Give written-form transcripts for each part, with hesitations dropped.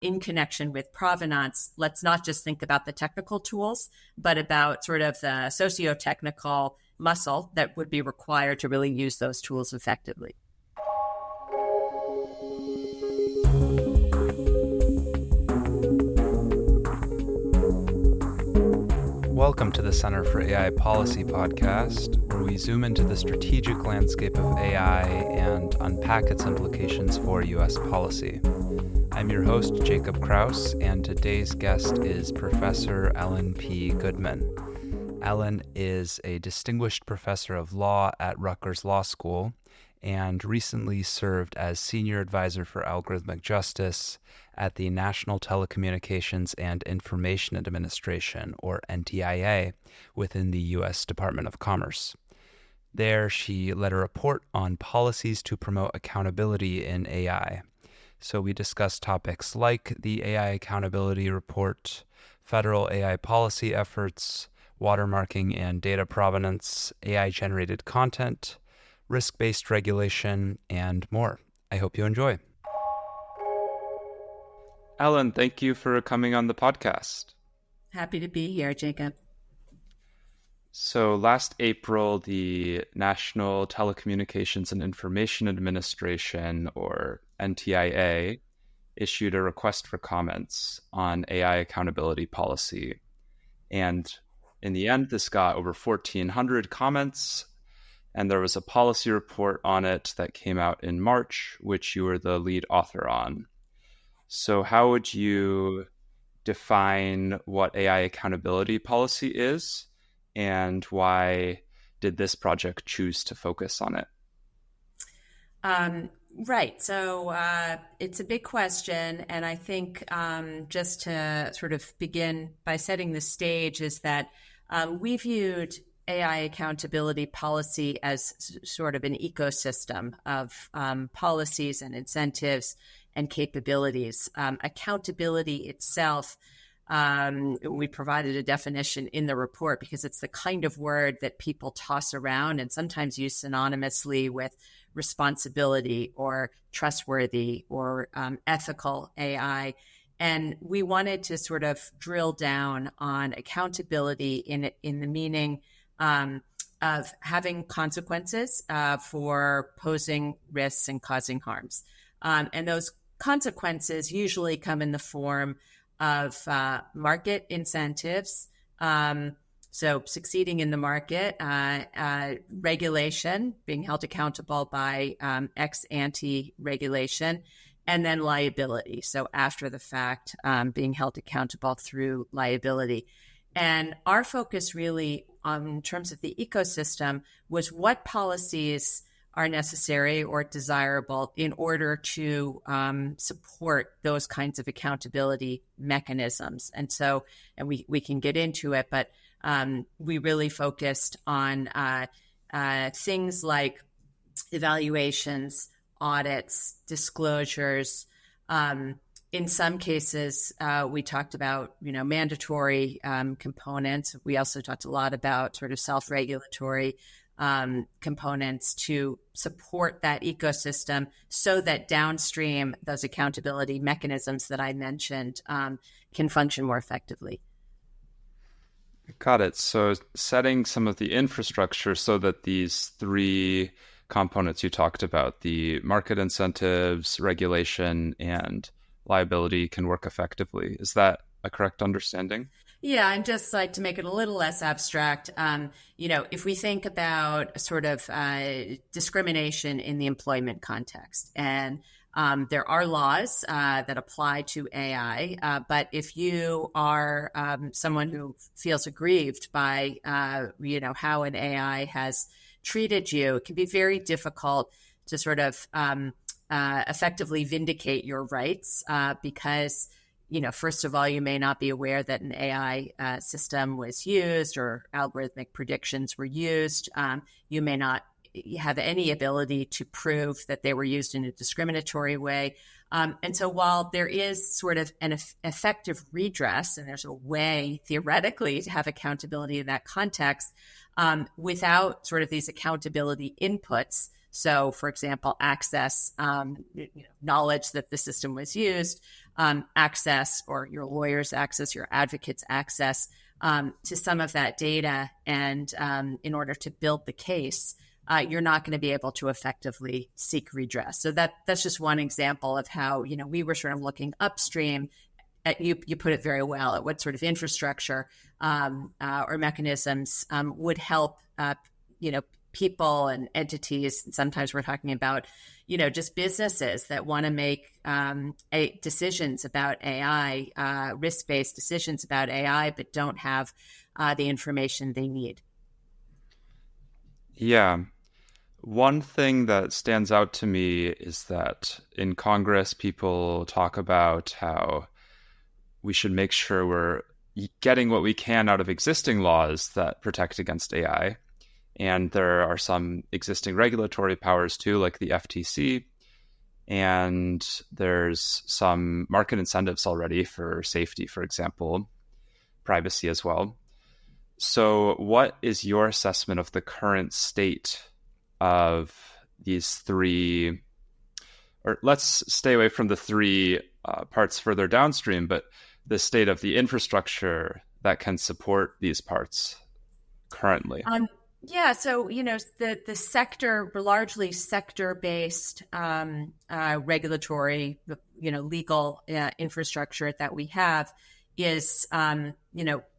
in connection with provenance, let's not just think about the technical tools, but about sort of the socio-technical muscle that would be required to really use those tools effectively. Welcome to the Center for AI Policy podcast, where we zoom into the strategic landscape of AI and unpack its implications for U.S. policy. I'm your host, Jacob Krause, and today's guest is Professor Ellen P. Goodman. Ellen is a distinguished professor of law at Rutgers Law School and recently served as Senior Advisor for Algorithmic Justice at the National Telecommunications and Information Administration, or NTIA, within the U.S. Department of Commerce. There, she led a report on policies to promote accountability in AI. So we discussed topics like the AI Accountability Report, federal AI policy efforts, watermarking and data provenance, AI-generated content, risk-based regulation, and more. I hope you enjoy. Ellen, thank you for coming on the podcast. Happy to be here, Jacob. So last April, the National Telecommunications and Information Administration, or NTIA, issued a request for comments on AI accountability policy. And in the end, this got over 1,400 comments, and there was a policy report on it that came out in March, which you were the lead author on. So how would you define what AI accountability policy is, and why did this project choose to focus on it? Right. So it's a big question. And I think just to sort of begin by setting the stage is that we viewed AI accountability policy as sort of an ecosystem of policies and incentives and capabilities. Accountability itself, we provided a definition in the report because it's the kind of word that people toss around and sometimes use synonymously with responsibility or trustworthy or ethical AI. And we wanted to sort of drill down on accountability in the meaning of having consequences for posing risks and causing harms. And those consequences usually come in the form of market incentives, so succeeding in the market, regulation, being held accountable by ex-ante regulation, and then liability. So after the fact, being held accountable through liability. And our focus really in terms of the ecosystem was what policies are necessary or desirable in order to support those kinds of accountability mechanisms. And we can get into it, but we really focused on things like evaluations, audits, disclosures. In some cases, we talked about, mandatory components. We also talked a lot about sort of self-regulatory components to support that ecosystem so that downstream those accountability mechanisms that I mentioned can function more effectively. Got it. So setting some of the infrastructure so that these three components you talked about, the market incentives, regulation, and liability can work effectively. Is that a correct understanding? Yeah, and just like to make it a little less abstract, if we think about sort of discrimination in the employment context, and there are laws that apply to AI, but if you are someone who feels aggrieved by, how an AI has treated you, it can be very difficult to sort of effectively vindicate your rights because first of all, you may not be aware that an AI system was used or algorithmic predictions were used. You may not have any ability to prove that they were used in a discriminatory way. And so while there is sort of an effective redress, and there's a way theoretically to have accountability in that context, without sort of these accountability inputs, so for example, access, knowledge that the system was used, access, or your lawyers access, your advocates access to some of that data. And in order to build the case, you're not going to be able to effectively seek redress. So that's just one example of how, we were sort of looking upstream at, you put it very well, at what sort of infrastructure or mechanisms would help, people and entities. Sometimes we're talking about, just businesses that want to make decisions about AI, risk-based decisions about AI, but don't have the information they need. Yeah. One thing that stands out to me is that in Congress, people talk about how we should make sure we're getting what we can out of existing laws that protect against AI. And there are some existing regulatory powers too, like the FTC. And there's some market incentives already for safety, for example, privacy as well. So what is your assessment of the current state of these three, or let's stay away from the three parts further downstream, but the state of the infrastructure that can support these parts currently? Yeah, so the sector, largely sector-based regulatory, legal infrastructure that we have is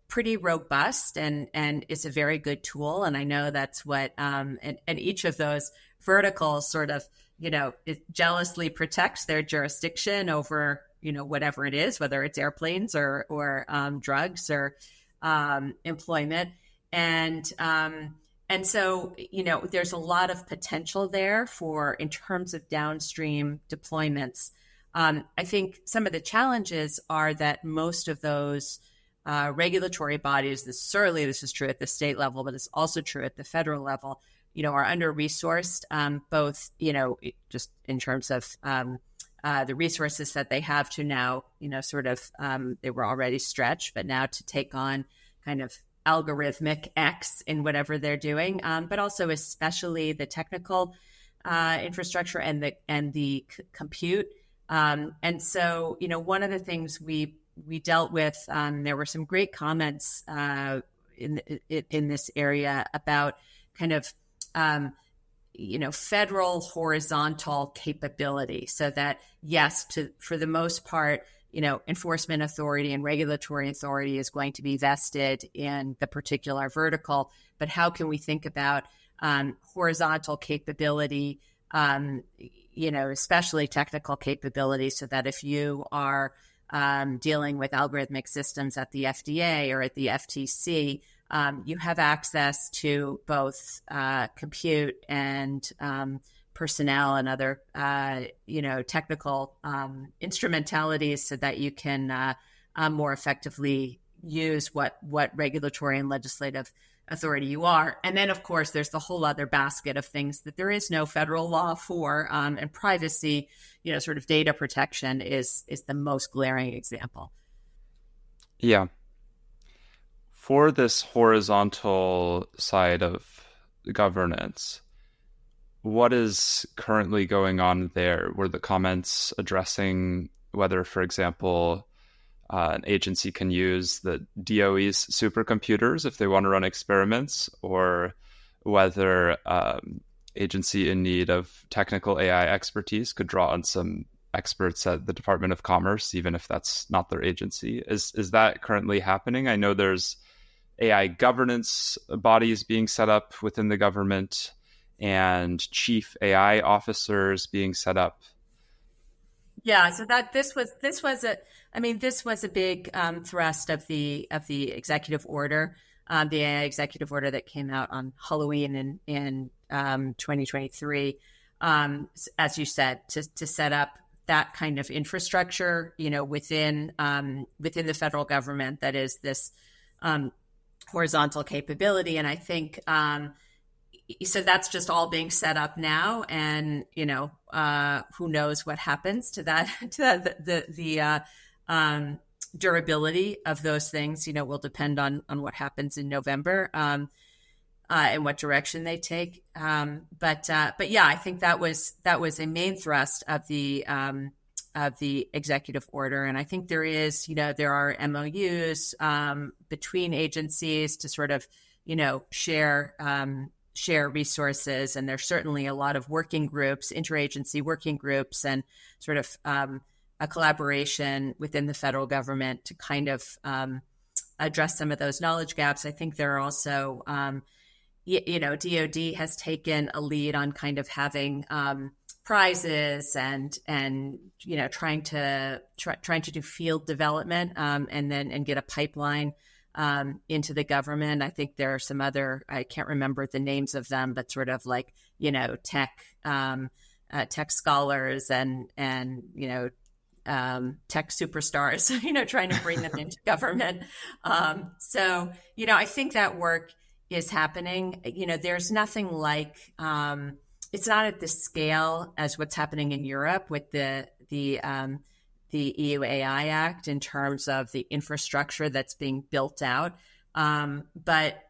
pretty robust and it's a very good tool. And I know that's what and each of those verticals sort of it jealously protects their jurisdiction over whatever it is, whether it's airplanes or drugs or employment. And so, there's a lot of potential there in terms of downstream deployments. I think some of the challenges are that most of those regulatory bodies, this is true at the state level, but it's also true at the federal level, are under-resourced, both, just in terms of the resources that they have to now, they were already stretched, but now to take on kind of algorithmic X in whatever they're doing, but also especially the technical infrastructure and the compute. And so, one of the things we dealt with, there were some great comments in this area about kind of federal horizontal capability, so that yes, for the most part, enforcement authority and regulatory authority is going to be vested in the particular vertical. But how can we think about horizontal capability, especially technical capability, so that if you are dealing with algorithmic systems at the FDA or at the FTC, you have access to both compute and personnel and other, technical instrumentalities, so that you can more effectively use what regulatory and legislative authority you are. And then, of course, there's the whole other basket of things that there is no federal law for, and privacy, sort of data protection is the most glaring example. Yeah. For this horizontal side of governance, what is currently going on there? Were the comments addressing whether, for example, an agency can use the DOE's supercomputers if they want to run experiments, or whether agency in need of technical AI expertise could draw on some experts at the Department of Commerce, even if that's not their agency? Is that currently happening? I know there's AI governance bodies being set up within the government and chief AI officers being set up. Yeah, so this was a big thrust of the executive order, the AI executive order that came out on Halloween in 2023. As you said, to set up that kind of infrastructure, within the federal government, that is this horizontal capability. And I think so that's just all being set up now, and who knows what happens to that. The durability of those things, will depend on what happens in November, and what direction they take. But yeah, I think that was a main thrust of the of the executive order. And I think there is, there are MOUs between agencies to sort of, share resources. And there's certainly a lot of working groups, interagency working groups, and sort of a collaboration within the federal government to kind of address some of those knowledge gaps. I think there are also, DoD has taken a lead on kind of having prizes and trying to do field development and get a pipeline into the government. I think there are some other, I can't remember the names of them, but sort of like tech scholars and tech superstars, trying to bring them into government. So I think that work is happening. There's nothing like, it's not at the scale as what's happening in Europe with the EU AI Act in terms of the infrastructure that's being built out. But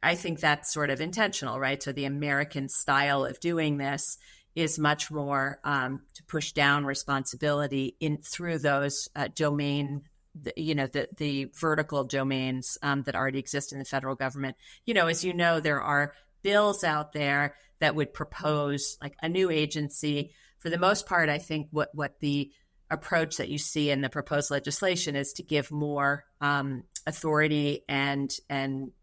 I think that's sort of intentional, right? So the American style of doing this is much more to push down responsibility through those domain, the vertical domains that already exist in the federal government. As there are bills out there that would propose like a new agency. For the most part, I think what the approach that you see in the proposed legislation is to give more authority and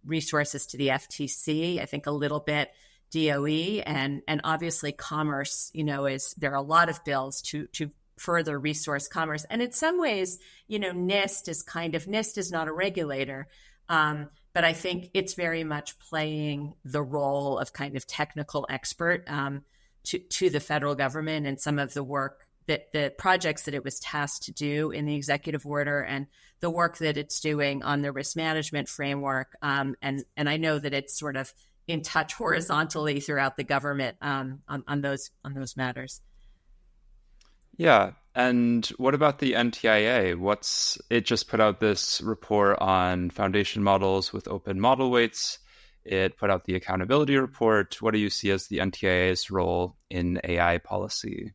resources to the FTC. I think a little bit DOE and obviously commerce. There are a lot of bills to further resource commerce, and in some ways, NIST is not a regulator, but I think it's very much playing the role of kind of technical expert to the federal government and some of the work that the projects that it was tasked to do in the executive order and the work that it's doing on the risk management framework. And I know that it's sort of in touch horizontally throughout the government on those matters. Yeah. And what about the NTIA? It just put out this report on foundation models with open model weights. It put out the accountability report. What do you see as the NTIA's role in AI policy?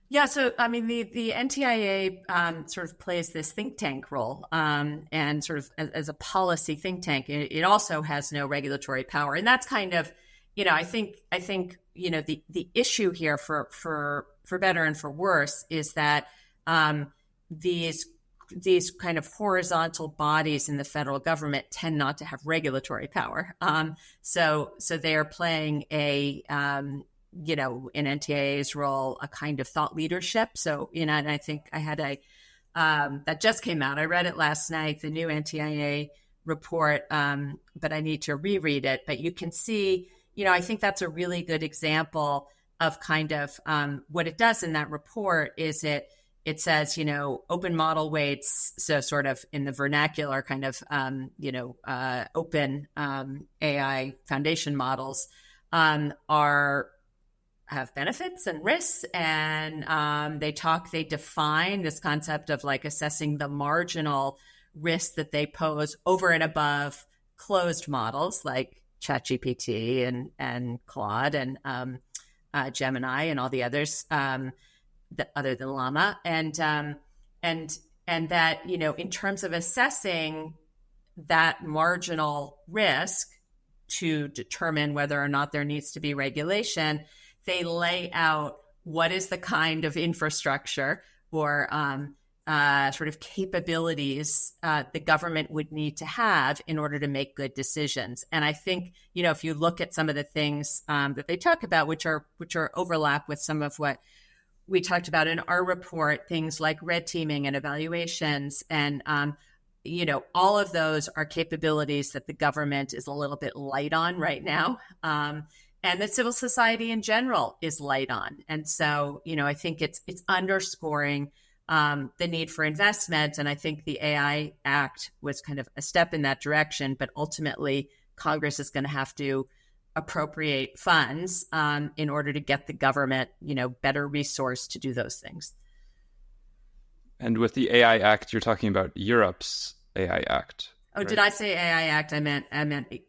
Yeah, so I mean, the NTIA sort of plays this think tank role, and sort of as a policy think tank. It also has no regulatory power, and that's kind of, I think the issue here for better and for worse is that these kind of horizontal bodies in the federal government tend not to have regulatory power. So they are playing in NTIA's role, a kind of thought leadership. So, and I think I had that just came out. I read it last night, the new NTIA report, but I need to reread it. But you can see, I think that's a really good example of kind of what it does in that report is it says, open model weights. So sort of in the vernacular kind of, open AI foundation models have benefits and risks. And they define this concept of like assessing the marginal risk that they pose over and above closed models like ChatGPT and Claude and Gemini and all the others other than Llama. And that, in terms of assessing that marginal risk to determine whether or not there needs to be regulation, they lay out what is the kind of infrastructure or sort of capabilities the government would need to have in order to make good decisions. And I think, if you look at some of the things that they talk about, which are overlap with some of what we talked about in our report, things like red teaming and evaluations, and all of those are capabilities that the government is a little bit light on right now. And that civil society in general is light on. And so, I think it's underscoring the need for investment. And I think the AI Act was kind of a step in that direction. But ultimately, Congress is going to have to appropriate funds in order to get the government, better resource to do those things. And with the AI Act, you're talking about Europe's AI Act. Oh, right? Did I say AI Act? I meant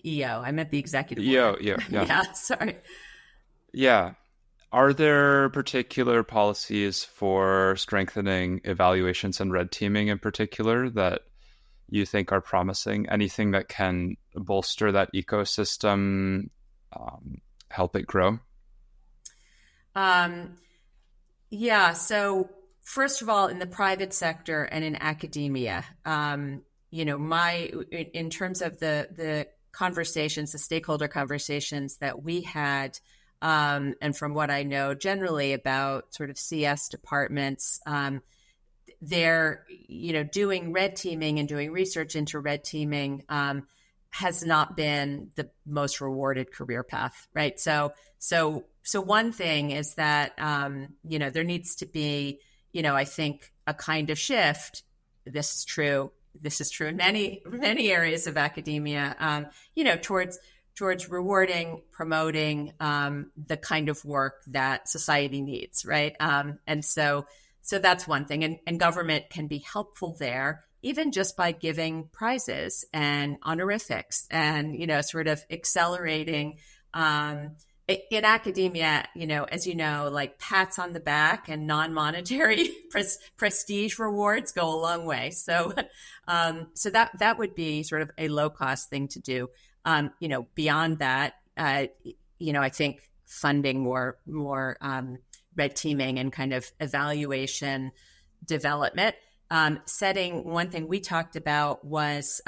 EO. I meant the executive EO, order. yeah. Yeah, sorry. Yeah. Are there particular policies for strengthening evaluations and red teaming in particular that you think are promising? Anything that can bolster that ecosystem, help it grow? Um, yeah. So first of all, in the private sector and in academia, in terms of the conversations, the stakeholder conversations that we had, and from what I know generally about sort of CS departments, they're doing red teaming and doing research into red teaming has not been the most rewarded career path, right? So one thing is that there needs to be, I think, a kind of shift. This is true. This is true in many areas of academia. Towards rewarding, promoting the kind of work that society needs, right? And so that's one thing, and government can be helpful there, even just by giving prizes and honorifics, and sort of accelerating. In academia, as you know, like pats on the back and non-monetary prestige rewards go a long way. So that would be sort of a low-cost thing to do. Beyond that, I think funding more red teaming and kind of evaluation development. Setting one thing we talked about was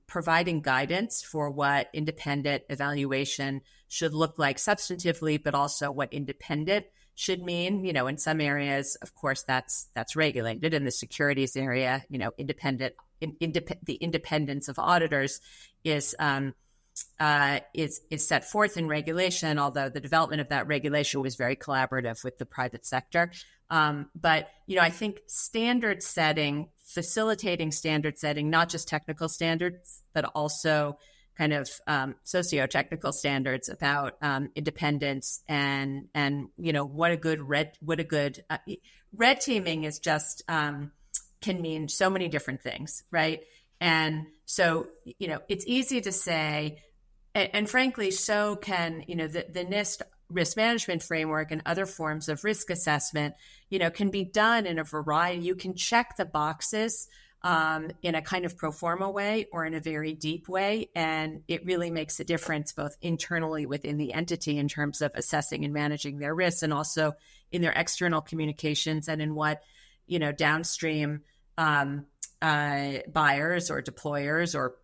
providing guidance for what independent evaluation should look like substantively, but also what independent should mean. In some areas, of course, that's regulated. In the securities area, the independence of auditors is set forth in regulation, although the development of that regulation was very collaborative with the private sector. But I think standard setting, facilitating standard setting, not just technical standards, but also kind of socio-technical standards about independence and what a good red teaming is just can mean so many different things, right? And so, it's easy to say, and frankly, so can, the NIST risk management framework and other forms of risk assessment, can be done in a variety. You can check the boxes in a kind of pro forma way or in a very deep way. And it really makes a difference both internally within the entity in terms of assessing and managing their risks, and also in their external communications and in what, downstream buyers or deployers or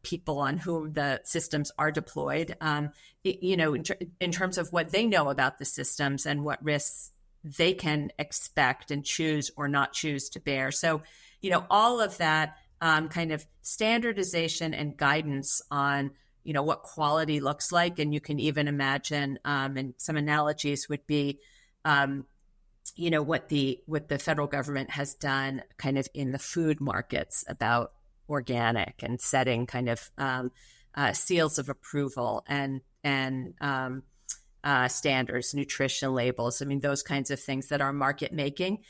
people on whom the systems are deployed, in terms of what they know about the systems and what risks they can expect and choose or not choose to bear. So, all of that kind of standardization and guidance on, what quality looks like. And you can even imagine, and some analogies would be, what the federal government has done kind of in the food markets about organic and setting kind of seals of approval and standards, nutrition labels. I mean, those kinds of things that are market making.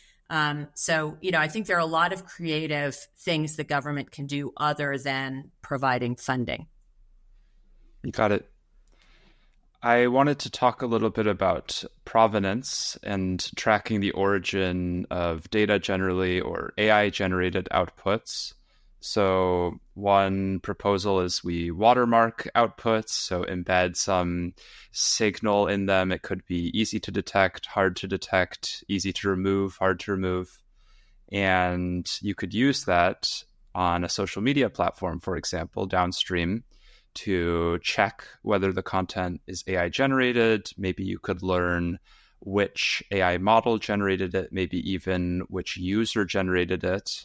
So, I think there are a lot of creative things the government can do other than providing funding. Got it. I wanted to talk a little bit about provenance and tracking the origin of data generally, or AI-generated outputs. So one proposal is we watermark outputs, so embed some signal in them. It could be easy to detect, hard to detect, easy to remove, hard to remove. And you could use that on a social media platform, for example, downstream, to check whether the content is AI generated. Maybe you could learn which AI model generated it, maybe even which user generated it.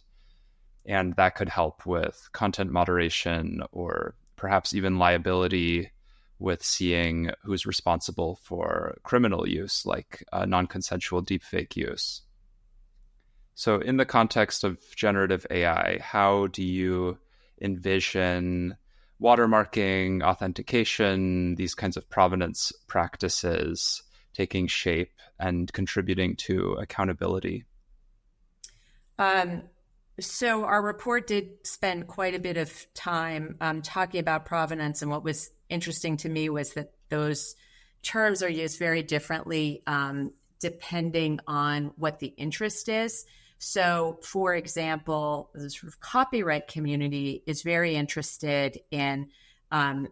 And that could help with content moderation or perhaps even liability, with seeing who's responsible for criminal use, like non-consensual deepfake use. So in the context of generative AI, how do you envision watermarking, authentication, these kinds of provenance practices taking shape and contributing to accountability? So our report did spend quite a bit of time talking about provenance, and what was interesting to me was that those terms are used very differently depending on what the interest is. So, for example, the sort of copyright community is very interested in um,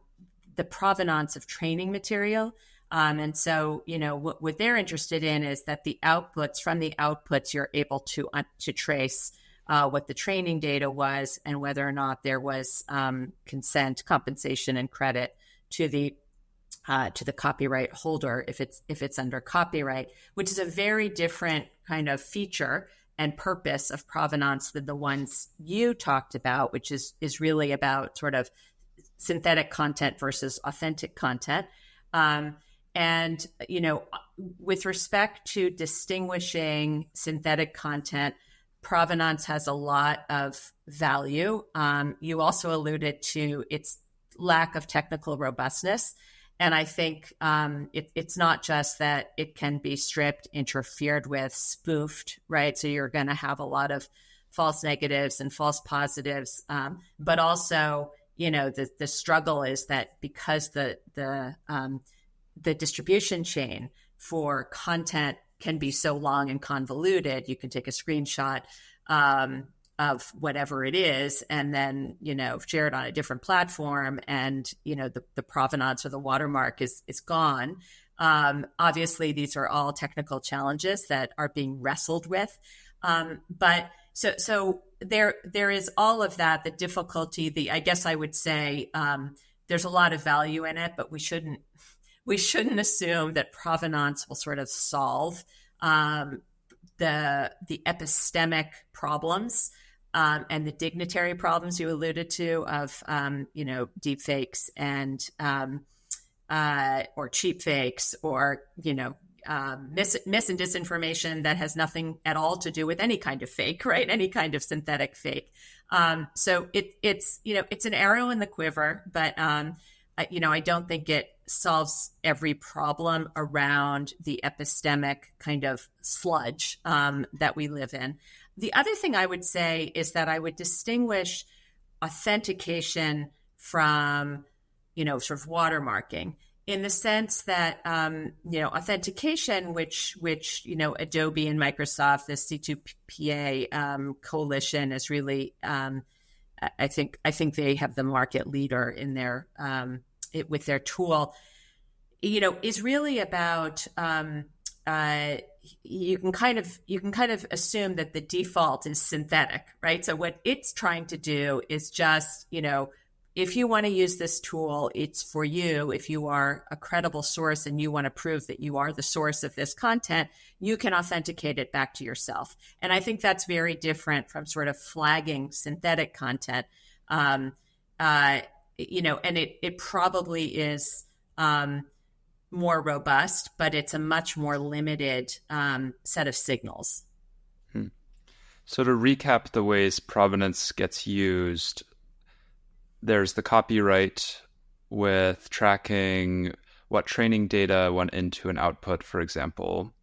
the provenance of training material. And so, what they're interested in is that the outputs from the outputs, you're able to trace what the training data was and whether or not there was consent, compensation, and credit to the copyright holder if it's under copyright, which is a very different kind of feature and purpose of provenance than the ones you talked about, which is really about sort of synthetic content versus authentic content. And, with respect to distinguishing synthetic content, provenance has a lot of value. You also alluded to its lack of technical robustness. And I think it's not just that it can be stripped, interfered with, spoofed, right? So you're going to have a lot of false negatives and false positives, but also, the struggle is that because the distribution chain for content can be so long and convoluted, you can take a screenshot of whatever it is and then, share it on a different platform and, the provenance or the watermark is gone. Obviously, these are all technical challenges that are being wrestled with. But so there is all of that, the difficulty, I guess I would say there's a lot of value in it, but we shouldn't assume that provenance will sort of solve the epistemic problems and the dignitary problems you alluded to of deep fakes and or cheap fakes or mis and disinformation that has nothing at all to do with any kind of fake, right? Any kind of synthetic fake. So it's an arrow in the quiver, but I don't think it solves every problem around the epistemic kind of sludge that we live in. The other thing I would say is that I would distinguish authentication from, sort of watermarking in the sense that, authentication, which Adobe and Microsoft, the C2PA coalition is really, I think they have the market leader in their with their tool, is really about you can kind of assume that the default is synthetic, right? So what it's trying to do is just, if you want to use this tool, it's for you. If you are a credible source and you want to prove that you are the source of this content, you can authenticate it back to yourself. And I think that's very different from sort of flagging synthetic content. And it probably is more robust, but it's a much more limited set of signals. So to recap the ways provenance gets used, there's the copyright with tracking what training data went into an output, for example.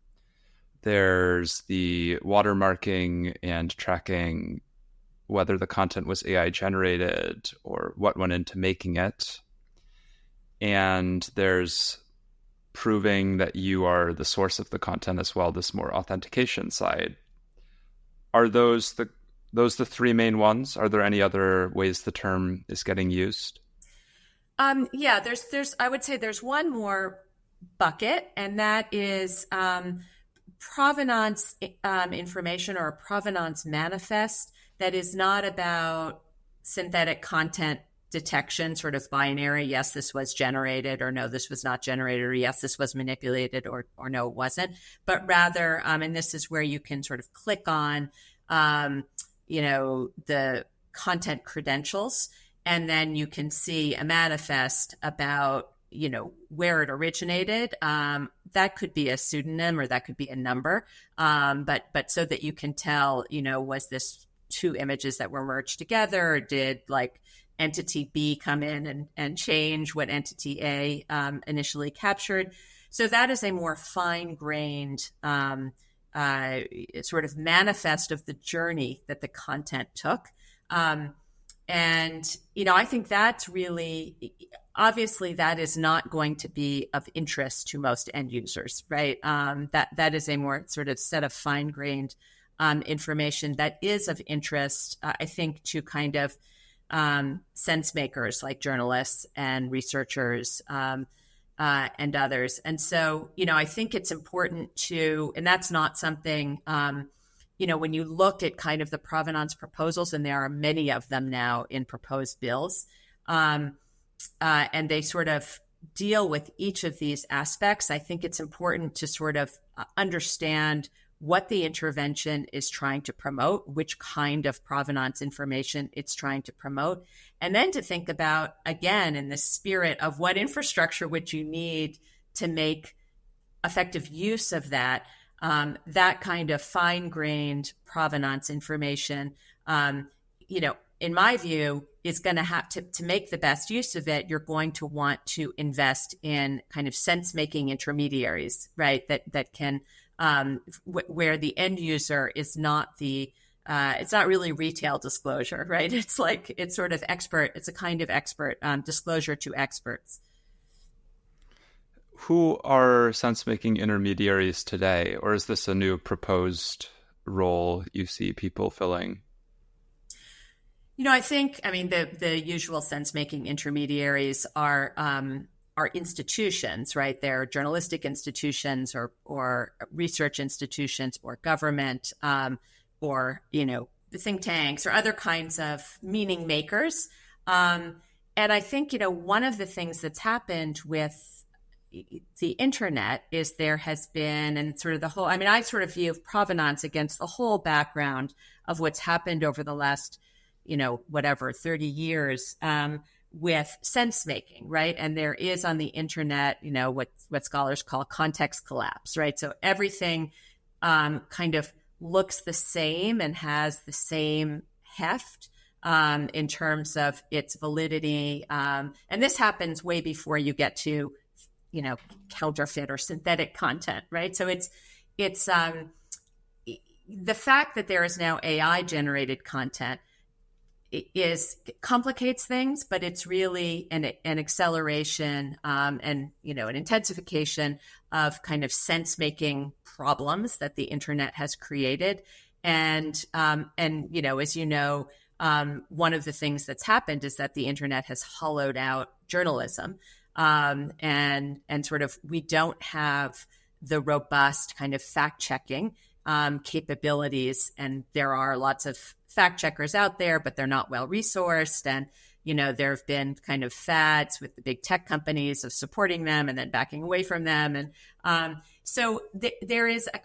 There's the watermarking and tracking whether the content was AI generated or what went into making it. And there's proving that you are the source of the content as well, this more authentication side. Are those the three main ones? Are there any other ways the term is getting used? Yeah, there's I would say there's one more bucket, and that is provenance information or a provenance manifest that is not about synthetic content detection, sort of binary, yes, this was generated, or no, this was not generated, or yes, this was manipulated, or no, it wasn't. But rather, and this is where you can sort of click on, the content credentials, and then you can see a manifest about, where it originated. That could be a pseudonym or that could be a number, but so that you can tell, was this two images that were merged together, or did like entity B come in and change what entity A initially captured. So that is a more fine-grained sort of manifest of the journey that the content took. And, I think that's really, obviously that is not going to be of interest to most end users, right? That is a more sort of set of fine-grained information that is of interest, I think, to kind of sense makers like journalists and researchers and others. And so, I think it's important to, and that's not something, when you look at kind of the provenance proposals, and there are many of them now in proposed bills, and they sort of deal with each of these aspects, I think it's important to sort of understand what the intervention is trying to promote, which kind of provenance information it's trying to promote, and then to think about, again, in the spirit of what infrastructure would you need to make effective use of that, that kind of fine-grained provenance information, in my view, is going to have to make the best use of it. You're going to want to invest in kind of sense-making intermediaries, right? That can where the end user is not it's not really retail disclosure, right? It's sort of expert. It's a kind of expert disclosure to experts. Who are sense-making intermediaries today, or is this a new proposed role you see people filling? I think, the usual sense-making intermediaries are institutions, right? They're journalistic institutions or research institutions or government, or, think tanks or other kinds of meaning makers. And I think, one of the things that's happened with the internet is there has been, and sort of the whole, I sort of view provenance against the whole background of what's happened over the last, 30 years, with sense making, right? And there is on the internet, what scholars call context collapse, right? So everything kind of looks the same and has the same heft in terms of its validity. And this happens way before you get to, counterfeit or synthetic content, right? So it's the fact that there is now AI generated content complicates things, but it's really an acceleration and an intensification of kind of sense making problems that the internet has created. And as one of the things that's happened is that the internet has hollowed out journalism, and sort of we don't have the robust kind of fact checking capabilities, and there are lots of fact checkers out there, but they're not well resourced. And, there have been kind of fads with the big tech companies of supporting them and then backing away from them. And so there's a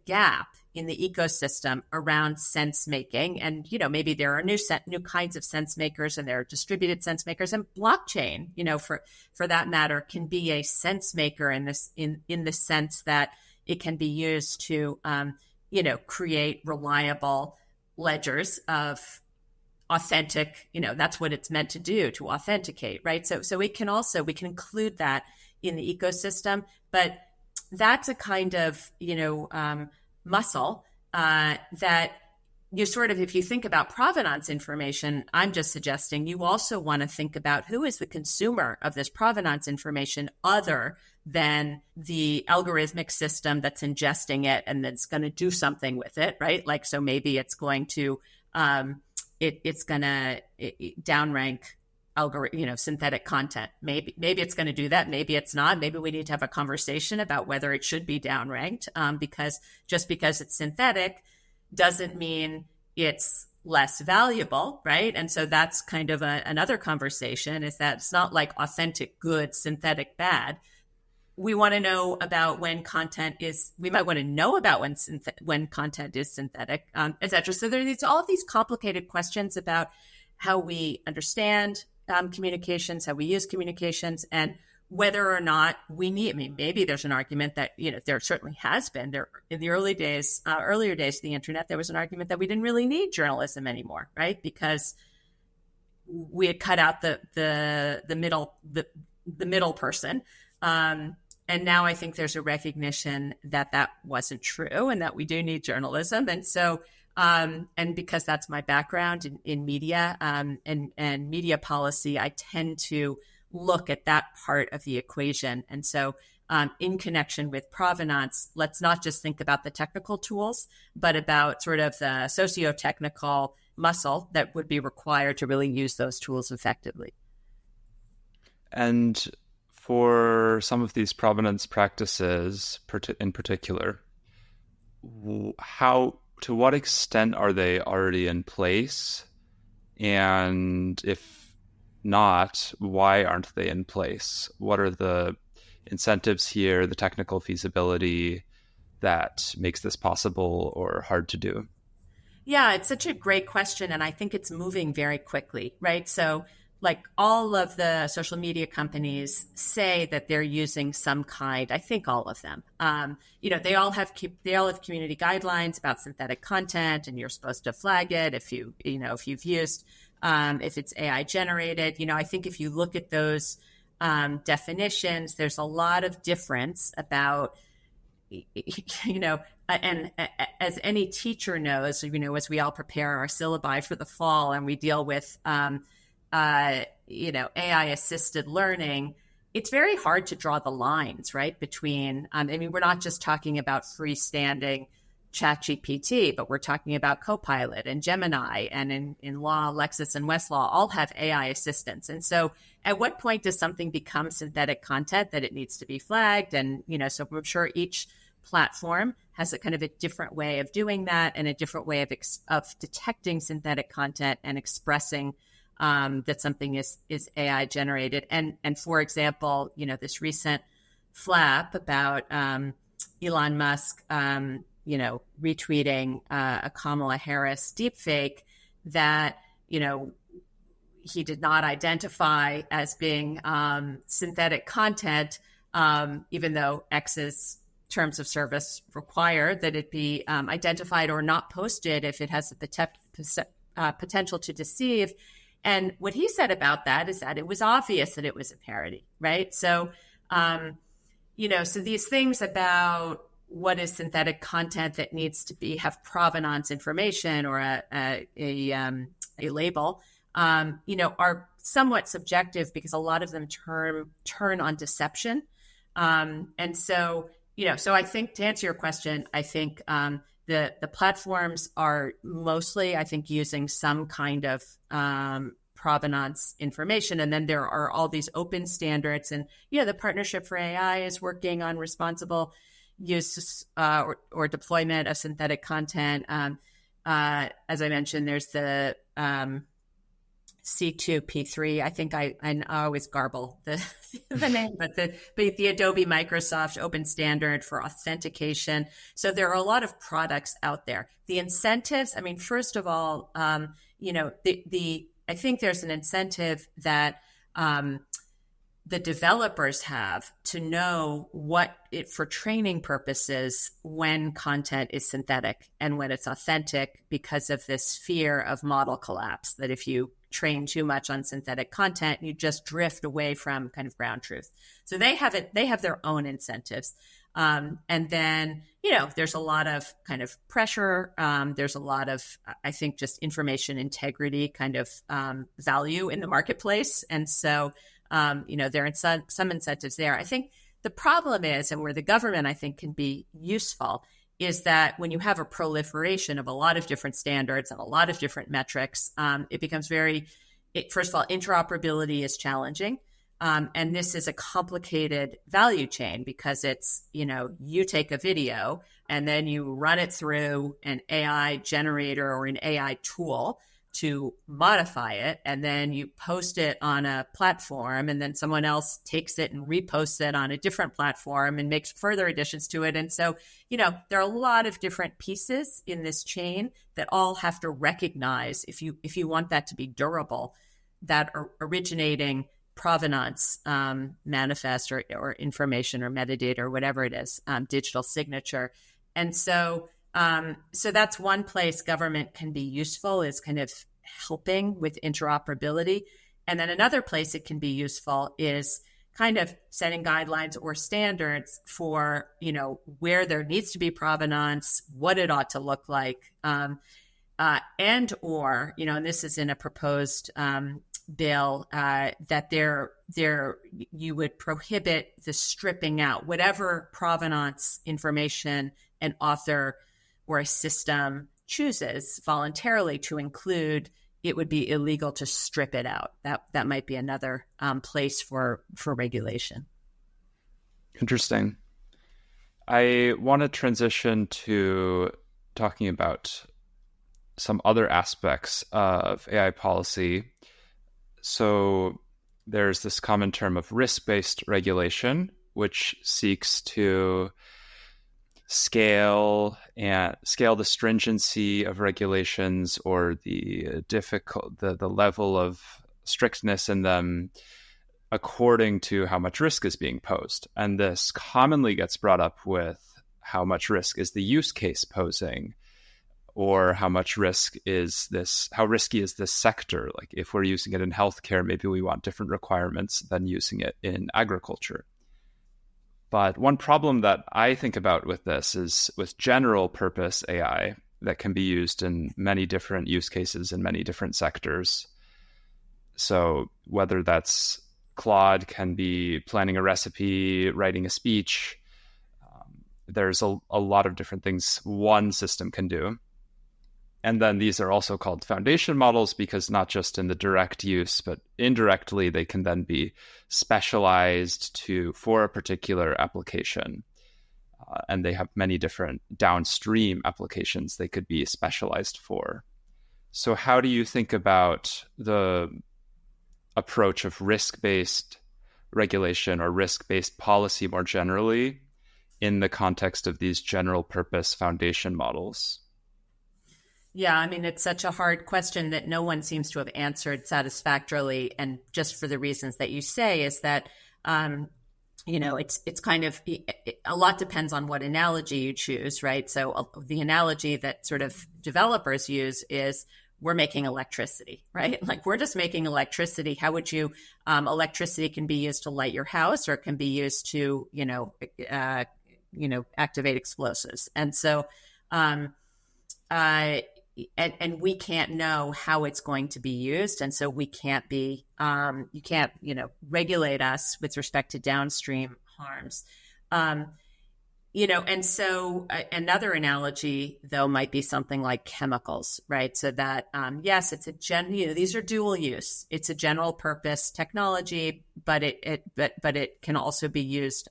gap in the ecosystem around sense making. And, maybe there are new kinds of sense makers, and there are distributed sense makers, and blockchain, for that matter, can be a sense maker in the sense that it can be used to, create reliable ledgers of authentic, that's what it's meant to do, to authenticate, right? So we can include that in the ecosystem, but that's a kind of, muscle that you sort of, if you think about provenance information, I'm just suggesting you also want to think about who is the consumer of this provenance information other than the algorithmic system that's ingesting it and that's going to do something with it, right? Like, so maybe it's going to, it's going to downrank synthetic content. Maybe it's going to do that. Maybe it's not. Maybe we need to have a conversation about whether it should be downranked, because just because it's synthetic doesn't mean it's less valuable, right? And so that's kind of another conversation, is that it's not like authentic good, synthetic bad. We want to know about when content is, we might want to know about when content is synthetic, et cetera. So there's all of these complicated questions about how we understand communications, how we use communications, and whether or not we need, maybe there's an argument that, there certainly has been there in the earlier days of the internet, there was an argument that we didn't really need journalism anymore, right? Because we had cut out the middle person. And now I think there's a recognition that wasn't true, and that we do need journalism. And so, and because that's my background in media and media policy, I tend to look at that part of the equation. And so in connection with provenance, let's not just think about the technical tools, but about sort of the socio-technical muscle that would be required to really use those tools effectively. And for some of these provenance practices in particular, to what extent are they already in place? And if not, why aren't they in place? What are the incentives here, the technical feasibility that makes this possible or hard to do? Yeah, it's such a great question. And I think it's moving very quickly, right? So, like all of the social media companies say that they're using some kind, I think all of them, they all have community guidelines about synthetic content, and you're supposed to flag it if if you've used, if it's AI generated. I think if you look at those definitions, there's a lot of difference about, and as any teacher knows, as we all prepare our syllabi for the fall and we deal with, AI assisted learning, it's very hard to draw the lines, right? Between, we're not just talking about freestanding ChatGPT, but we're talking about Copilot and Gemini, and in law, Lexis and Westlaw all have AI assistants. And so at what point does something become synthetic content that it needs to be flagged? And, so I'm sure each platform has a kind of a different way of doing that, and a different way of detecting synthetic content and expressing that something is AI generated. And for example, this recent flap about Elon Musk, retweeting a Kamala Harris deepfake that, he did not identify as being synthetic content, even though X's terms of service require that it be identified or not posted if it has the potential to deceive. And what he said about that is that it was obvious that it was a parody, right? So, so these things about what is synthetic content that needs to have provenance information or a label, are somewhat subjective because a lot of them turn on deception. And so, so I think, to answer your question, I think the platforms are mostly, I think, using some kind of provenance information. And then there are all these open standards. And, the Partnership for AI is working on responsible use or deployment of synthetic content. As I mentioned, there's the C2P3. I think I always garble the name, but the Adobe Microsoft open standard for authentication. So there are a lot of products out there. The incentives, first of all, I think there's an incentive that the developers have to know for training purposes, when content is synthetic and when it's authentic, because of this fear of model collapse, that if you train too much on synthetic content, you just drift away from kind of ground truth. So they have their own incentives. And then, there's a lot of kind of pressure. There's a lot of, I think, just information integrity kind of value in the marketplace. And so, there are some incentives there. I think the problem is, and where the government, I think, can be useful, is that when you have a proliferation of a lot of different standards and a lot of different metrics, it becomes first of all, interoperability is challenging. And this is a complicated value chain because it's, you take a video and then you run it through an AI generator or an AI tool to modify it, and then you post it on a platform, and then someone else takes it and reposts it on a different platform and makes further additions to it. And so, there are a lot of different pieces in this chain that all have to recognize, if you want that to be durable, that originating provenance manifest or information or metadata or whatever it is, digital signature. And so that's one place government can be useful, is kind of helping with interoperability. And then another place it can be useful is kind of setting guidelines or standards for, where there needs to be provenance, what it ought to look like, and this is in a proposed bill that you would prohibit the stripping out whatever provenance information an author or a system chooses voluntarily to include. It would be illegal to strip it out. That might be another place for regulation. Interesting. I want to transition to talking about some other aspects of AI policy. So there's this common term of risk-based regulation, which seeks to scale the stringency of regulations or the level of strictness in them according to how much risk is being posed. And this commonly gets brought up with how much risk is the use case posing, or how risky is this sector? Like if we're using it in healthcare, maybe we want different requirements than using it in agriculture. But one problem that I think about with this is with general purpose AI that can be used in many different use cases in many different sectors. So whether that's Claude can be planning a recipe, writing a speech, there's a lot of different things one system can do. And then these are also called foundation models because not just in the direct use, but indirectly, they can then be specialized for a particular application. And they have many different downstream applications they could be specialized for. So how do you think about the approach of risk-based regulation or risk-based policy more generally in the context of these general purpose foundation models? Yeah, I mean, it's such a hard question that no one seems to have answered satisfactorily. And just for the reasons that you say is that, it's kind of a lot depends on what analogy you choose, right? So the analogy that sort of developers use is we're making electricity, right? Like we're just making electricity. How would you, electricity can be used to light your house or it can be used to, activate explosives. And so, and we can't know how it's going to be used. And so we can't be, you can't, regulate us with respect to downstream harms. And so another analogy, though, might be something like chemicals, right? So that, yes, it's these are dual use. It's a general purpose technology, but it can also be used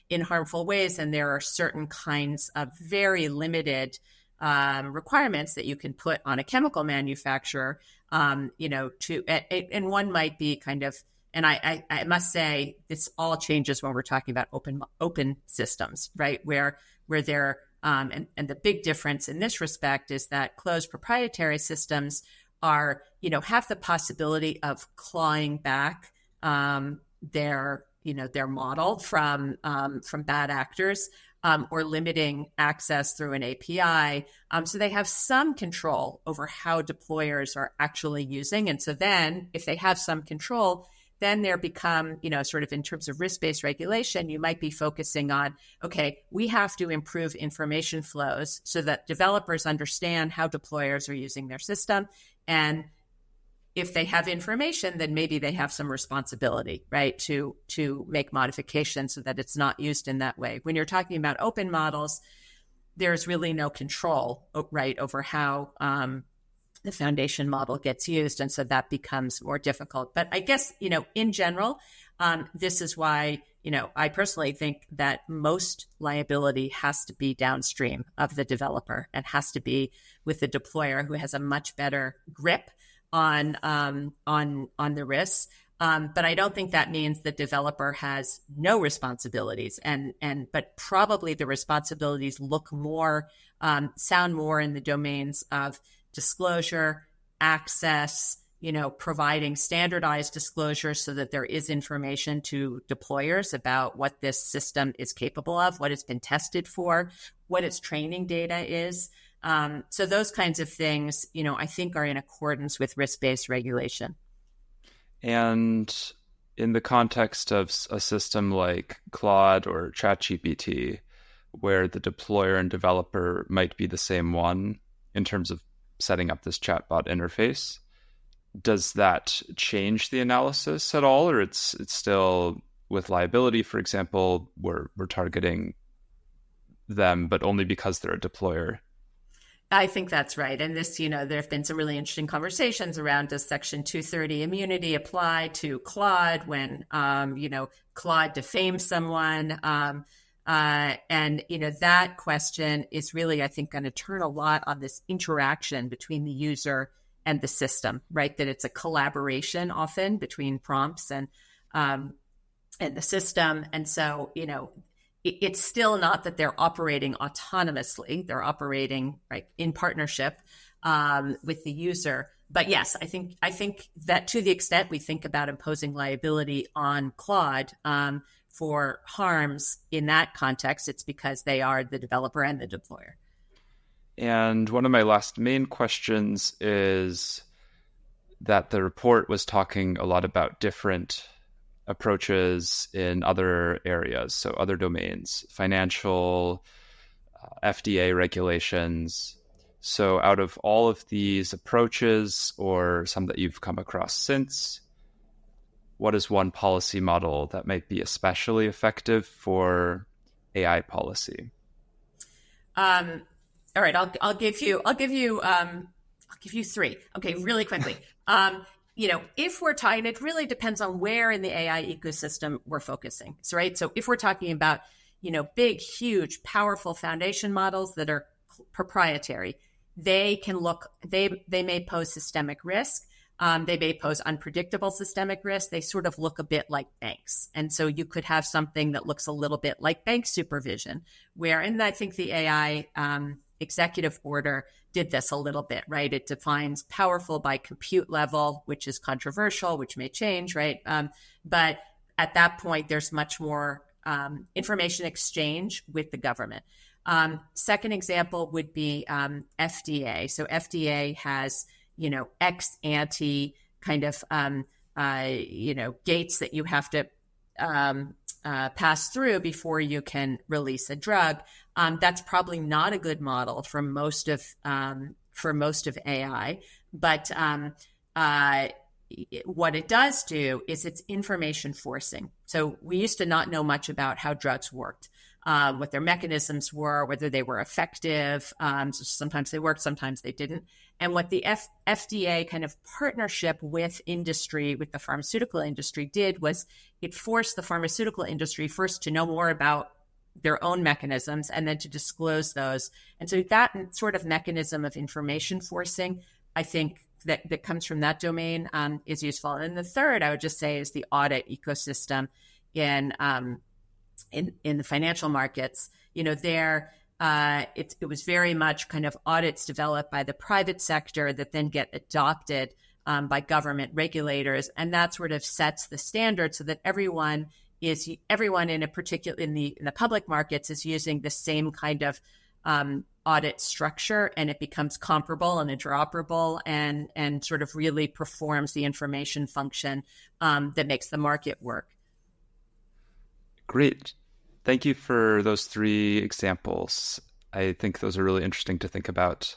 in harmful ways. And there are certain kinds of very limited requirements that you can put on a chemical manufacturer, and one might be kind of, and I must say this all changes when we're talking about open systems, right? Where they're, and the big difference in this respect is that closed proprietary systems are, have the possibility of clawing back their model from bad actors. Or limiting access through an API. So they have some control over how deployers are actually using. And so then if they have some control, then there become, sort of in terms of risk-based regulation, you might be focusing on, okay, we have to improve information flows so that developers understand how deployers are using their system. And if they have information, then maybe they have some responsibility, right, to make modifications so that it's not used in that way. When you're talking about open models, there's really no control, right, over how the foundation model gets used. And so that becomes more difficult. But I guess, in general, this is why, I personally think that most liability has to be downstream of the developer and has to be with the deployer who has a much better grip on the risks. But I don't think that means the developer has no responsibilities but probably the responsibilities sound more in the domains of disclosure, access, providing standardized disclosure so that there is information to deployers about what this system is capable of, what it's been tested for, what its training data is. So those kinds of things, I think are in accordance with risk-based regulation. And in the context of a system like Claude or ChatGPT, where the deployer and developer might be the same one in terms of setting up this chatbot interface, Does that change the analysis at all, or it's still with liability, for example, we're targeting them, but only because they're a deployer? I think that's right. And this, there have been some really interesting conversations around, does Section 230 immunity apply to Claude when, Claude defames someone? That question is really, I think, going to turn a lot on this interaction between the user and the system, right? That it's a collaboration often between prompts and the system. And so, it's still not that they're operating autonomously. They're operating right in partnership with the user. But yes, I think that to the extent we think about imposing liability on Claude for harms in that context, it's because they are the developer and the deployer. And one of my last main questions is that the report was talking a lot about different approaches in other areas, so other domains, financial, FDA regulations. So out of all of these approaches, or some that you've come across since, what is one policy model that might be especially effective for AI policy? All right, I'll give you three. Okay, really quickly. If we're talking, it really depends on where in the AI ecosystem we're focusing. So, right. So if we're talking about, big, huge, powerful foundation models that are proprietary, they may pose systemic risk. They may pose unpredictable systemic risk. They sort of look a bit like banks. And so you could have something that looks a little bit like bank supervision, and I think the AI executive order did this a little bit, right? It defines powerful by compute level, which is controversial, which may change, right? But at that point, there's much more information exchange with the government. Second example would be FDA. So FDA has, ex ante kind of, gates that you have to pass through before you can release a drug. That's probably not a good model for most of AI, but what it does do is it's information forcing. So we used to not know much about how drugs worked, what their mechanisms were, whether they were effective. So sometimes they worked, sometimes they didn't. And what the FDA kind of partnership with industry, with the pharmaceutical industry did was it forced the pharmaceutical industry first to know more about their own mechanisms and then to disclose those. And so that sort of mechanism of information forcing, I think that comes from that domain is useful. And the third, I would just say, is the audit ecosystem in the financial markets. It was very much kind of audits developed by the private sector that then get adopted by government regulators, and that sort of sets the standard so that everyone in the public markets is using the same kind of audit structure, and it becomes comparable and interoperable and sort of really performs the information function that makes the market work. Great. Thank you for those three examples. I think those are really interesting to think about.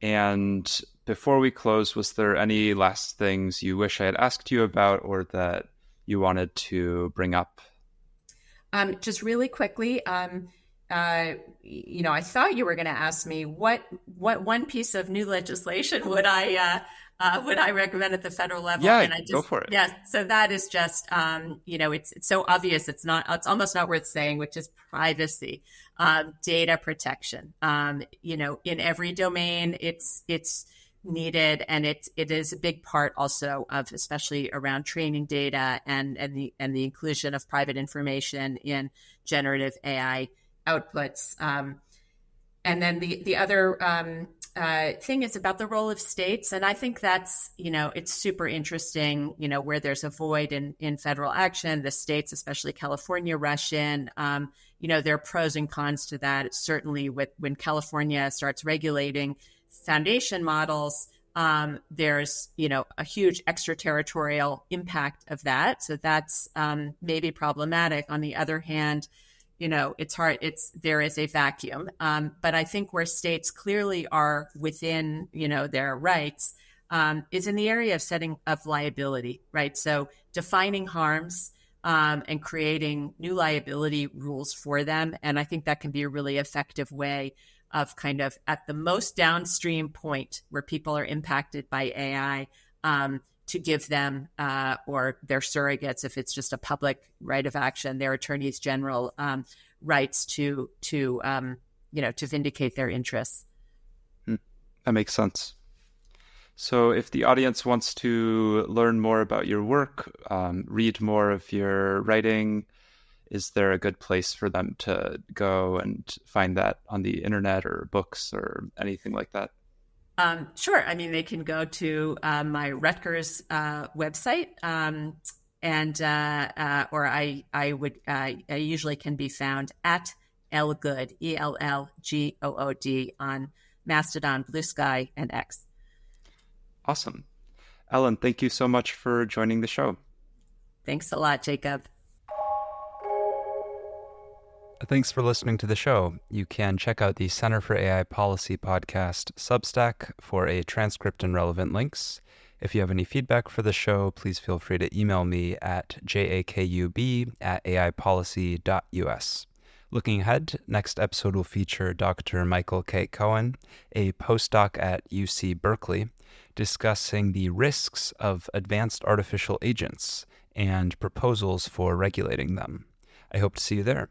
And before we close, was there any last things you wish I had asked you about or that you wanted to bring up? Just really quickly, I thought you were going to ask me what one piece of new legislation would I recommend at the federal level? Yeah, and go for it. Yeah, so that is just, it's so obvious. It's almost not worth saying, which is privacy, data protection. In every domain, it's needed, and it is a big part also of, especially around training data and the inclusion of private information in generative AI outputs. And then the other thing is about the role of states. And I think that's, it's super interesting, where there's a void in federal action, the states, especially California, rush in. There are pros and cons to that. It's certainly when California starts regulating foundation models, there's, a huge extraterritorial impact of that. So that's maybe problematic. On the other hand, it's hard. There is a vacuum. But I think where states clearly are within, their rights, is in the area of setting of liability, right? So defining harms and creating new liability rules for them. And I think that can be a really effective way of kind of at the most downstream point where people are impacted by AI, to give them or their surrogates, if it's just a public right of action, their attorneys general rights to vindicate their interests. That makes sense. So if the audience wants to learn more about your work, read more of your writing, is there a good place for them to go and find that on the internet or books or anything like that? Sure. I mean, they can go to my Rutgers website, I usually can be found at Ellgood, ELLGOOD, on Mastodon, Blue Sky, and X. Awesome. Ellen, thank you so much for joining the show. Thanks a lot, Jacob. Thanks for listening to the show. You can check out the Center for AI Policy podcast Substack for a transcript and relevant links. If you have any feedback for the show, please feel free to email me at jakub@aipolicy.us. Looking ahead, next episode will feature Dr. Michael K. Cohen, a postdoc at UC Berkeley, discussing the risks of advanced artificial agents and proposals for regulating them. I hope to see you there.